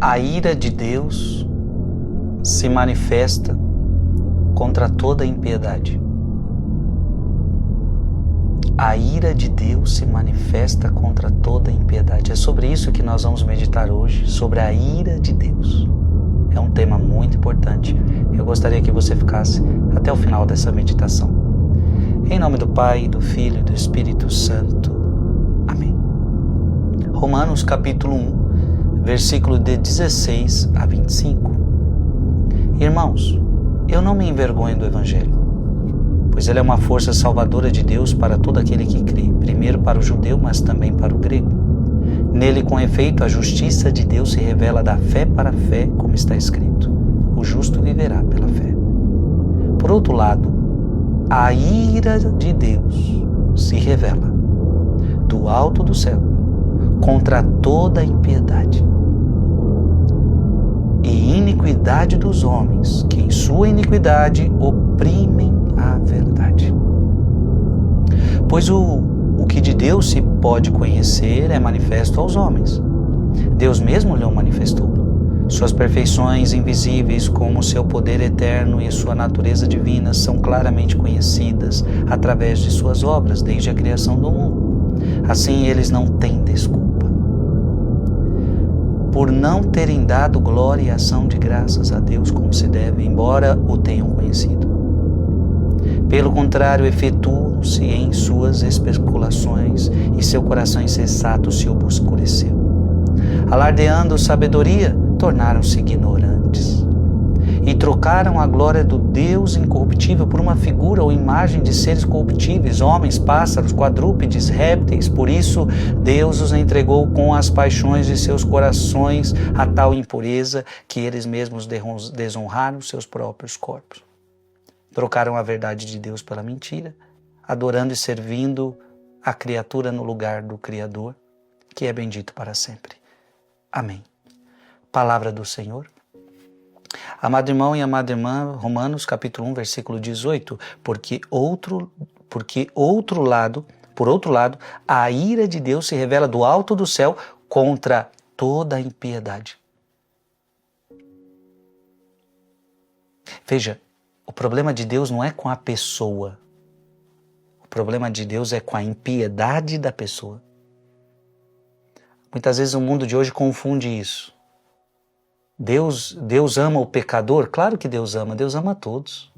A ira de Deus se manifesta contra toda impiedade. A ira de Deus se manifesta contra toda impiedade. É sobre isso que nós vamos meditar hoje, sobre a ira de Deus. É um tema muito importante. Eu gostaria que você ficasse até o final dessa meditação. Em nome do Pai, do Filho e do Espírito Santo. Amém. Romanos capítulo 1, versículo de 16 a 25. Irmãos, eu não me envergonho do Evangelho, pois ele é uma força salvadora de Deus para todo aquele que crê, primeiro para o judeu, mas também para o grego. Nele, com efeito, a justiça de Deus se revela da fé para a fé, como está escrito: o justo viverá pela fé. Por outro lado, a ira de Deus se revela do alto do céu contra toda impiedade e iniquidade dos homens, que em sua iniquidade oprimem a verdade. Pois o que de Deus se pode conhecer é manifesto aos homens. Deus mesmo lhe o manifestou. Suas perfeições invisíveis, como seu poder eterno e sua natureza divina, são claramente conhecidas através de suas obras, desde a criação do mundo. Assim, eles não têm desculpa por não terem dado glória e ação de graças a Deus como se deve, embora o tenham conhecido. Pelo contrário, efetuam-se em suas especulações e seu coração insensato se obscureceu. Alardeando sabedoria, tornaram-se ignorantes e trocaram a glória do Deus incorruptível por uma figura ou imagem de seres corruptíveis, homens, pássaros, quadrúpedes, répteis. Por isso, Deus os entregou com as paixões de seus corações a tal impureza que eles mesmos desonraram seus próprios corpos. Trocaram a verdade de Deus pela mentira, adorando e servindo a criatura no lugar do Criador, que é bendito para sempre. Amém. Palavra do Senhor. Amado irmão e amada irmã, Romanos capítulo 1, versículo 18, por outro lado, a ira de Deus se revela do alto do céu contra toda a impiedade. Veja, o problema de Deus não é com a pessoa. O problema de Deus é com a impiedade da pessoa. Muitas vezes o mundo de hoje confunde isso. Deus ama o pecador? Claro que Deus ama todos.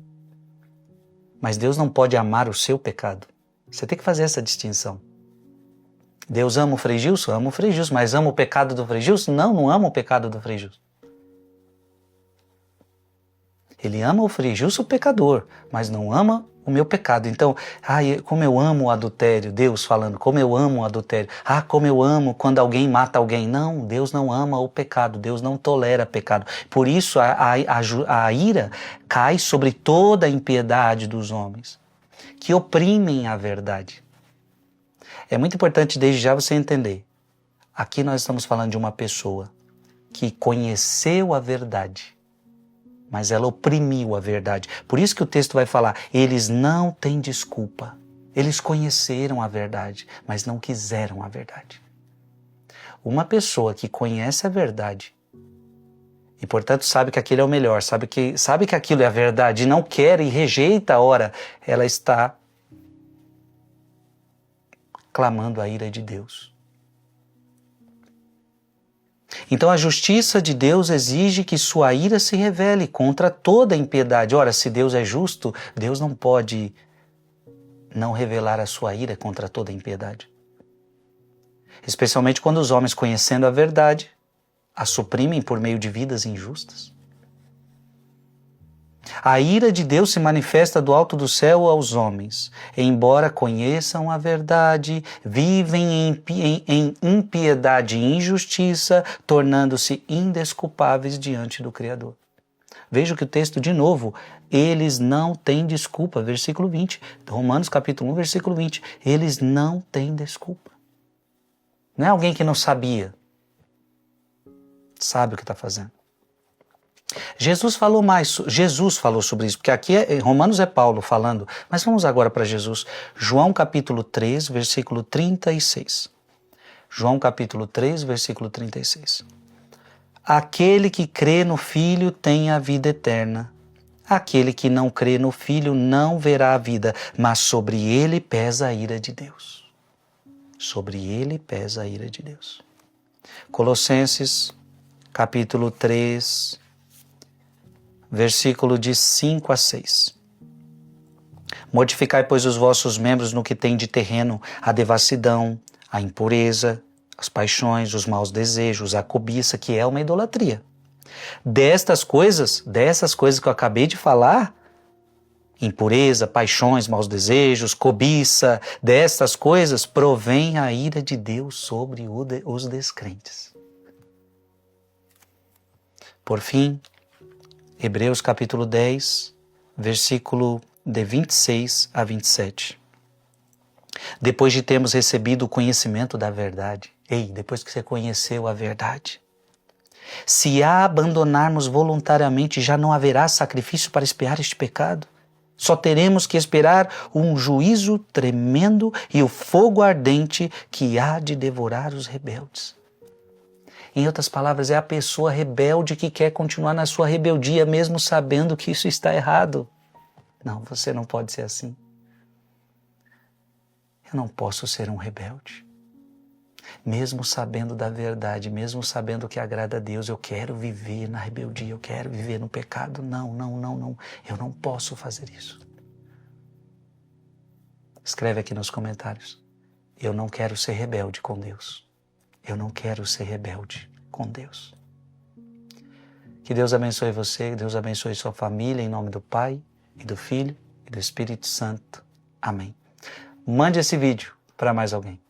Mas Deus não pode amar o seu pecado. Você tem que fazer essa distinção. Deus ama o Frei Gilson? Ama o Frei Gilson, mas ama o pecado do Frei Gilson? Não ama o pecado do Frei Gilson. Ele ama o Frei Gilson, o pecador, mas não ama o meu pecado. Então, como eu amo o adultério, Deus falando, como eu amo o adultério. Como eu amo quando alguém mata alguém. Não, Deus não ama o pecado, Deus não tolera pecado. Por isso a ira cai sobre toda a impiedade dos homens, que oprimem a verdade. É muito importante desde já você entender. Aqui nós estamos falando de uma pessoa que conheceu a verdade, mas ela oprimiu a verdade. Por isso que o texto vai falar, eles não têm desculpa. Eles conheceram a verdade, mas não quiseram a verdade. Uma pessoa que conhece a verdade e, portanto, sabe que aquilo é o melhor, sabe que aquilo é a verdade e não quer e rejeita a hora, ela está clamando a ira de Deus. Então a justiça de Deus exige que sua ira se revele contra toda a impiedade. Ora, se Deus é justo, Deus não pode não revelar a sua ira contra toda a impiedade. Especialmente quando os homens, conhecendo a verdade, a suprimem por meio de vidas injustas. A ira de Deus se manifesta do alto do céu aos homens. Embora conheçam a verdade, vivem em impiedade e injustiça, tornando-se indesculpáveis diante do Criador. Veja que o texto, de novo, eles não têm desculpa. Versículo 20, Romanos capítulo 1, versículo 20. Eles não têm desculpa. Não é alguém que não sabia. Sabe o que está fazendo. Jesus falou sobre isso, porque aqui Romanos é Paulo falando, mas vamos agora para Jesus. João capítulo 3, versículo 36. João capítulo 3, versículo 36. aquele que crê no Filho tem a vida eterna. Aquele que não crê no Filho não verá a vida, mas sobre ele pesa a ira de Deus. Sobre ele pesa a ira de Deus. Colossenses, capítulo 3, versículo de 5 a 6. Mortificai, pois, os vossos membros no que tem de terreno, a devassidão, a impureza, as paixões, os maus desejos, a cobiça, que é uma idolatria. Dessas coisas que eu acabei de falar, impureza, paixões, maus desejos, cobiça, destas coisas provém a ira de Deus sobre os descrentes. Por fim, Hebreus capítulo 10, versículo de 26 a 27. Depois de termos recebido o conhecimento da verdade, depois que você conheceu a verdade, se a abandonarmos voluntariamente, já não haverá sacrifício para expiar este pecado. Só teremos que esperar um juízo tremendo e o fogo ardente que há de devorar os rebeldes. Em outras palavras, é a pessoa rebelde que quer continuar na sua rebeldia, mesmo sabendo que isso está errado. Não, você não pode ser assim. Eu não posso ser um rebelde. Mesmo sabendo da verdade, mesmo sabendo que agrada a Deus, eu quero viver na rebeldia, eu quero viver no pecado. Não. Eu não posso fazer isso. Escreve aqui nos comentários. Eu não quero ser rebelde com Deus. Eu não quero ser rebelde com Deus. Que Deus abençoe você, que Deus abençoe sua família, em nome do Pai, e do Filho, e do Espírito Santo. Amém. Mande esse vídeo para mais alguém.